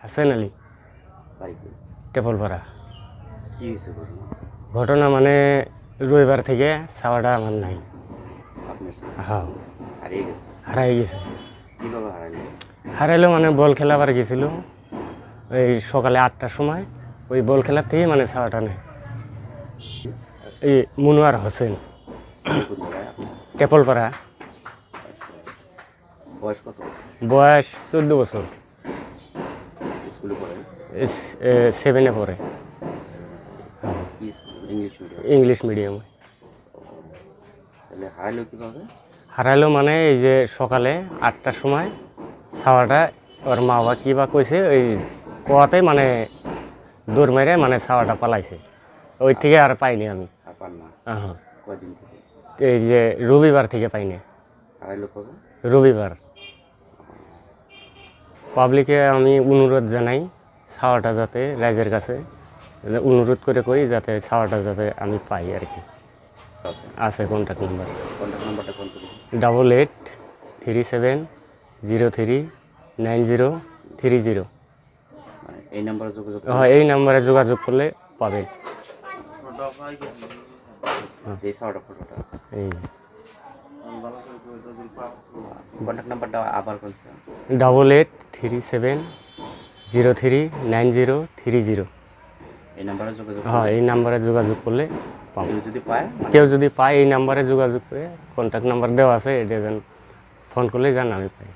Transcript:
হাসান আলী, বাড়ি কই? টেপলপাড়া। কি হয়েছে ঘটনা? ঘটনা মানে রবিবার থেকে ছাওয়াটা আমার নাই। আপনার ছেলে হ্যাঁ, হারিয়ে গেছে? হারাই গেছে। কীভাবে হারাইলো? হারাইলো মানে বল খেলাবার গেছিল এই সকালে 8টার সময়। ওই বল খেলার থেকে মানে ছাওয়াটা নেই। এই মনোয়ার হোসেন, বাড়ি কোন জায়গায় আপনার? টেপলপাড়া। আচ্ছা, বয়স কত? বয়স 14 বছর। স্কুলে পড়ে? 7-এ পড়ে, কি স্কুল? English medium? ইংলিশ মিডিয়ামে। তাহলে হারাইলো কীভাবে? হারাইলো মানে এই যে সকালে 8টার সময় ছাওয়াটা ওর মা বাবা কী বা কইছে, ওই কোয়াতে মানে দৌড় মেরে মানে ছাওয়াটা পালাইছে। ওই থেকে আর পাইনি আমি। আর পান না? হ্যাঁ, কয়দিন থেকে? এই যে রবিবার থেকে পাইনি। হারাইলো কবে? রবিবার। পাবলিকে আমি অনুরোধ জানাই ছাওয়াটা যাতে রাইজের কাছে অনুরোধ করে কই যাতে ছাওয়াটা যাতে আমি পাই আর কি। আছে? আছে কন্ট্যাক্ট নাম্বার কন্ট্যাক্ট নাম্বারটা কোন করুন? 8837039030। মানে এই নাম্বারে যোগাযোগ হ্যাঁ, এই নাম্বারে যোগাযোগ করলে পাবেন। সেই ছাওয়াটা ফটোটা। এই কন্ট্যাক্ট নাম্বারটা আবার বলছে? 8837039030। এই নাম্বারে যোগাযোগ হ্যাঁ, এই নাম্বারে যোগাযোগ করলে পাবেন। কেউ যদি পায় কেউ যদি পায় এই নাম্বারে যোগাযোগ করে, কন্ট্যাক্ট নাম্বার দেওয়া আছে, এটা যেন ফোন করলে যান আমি পাই।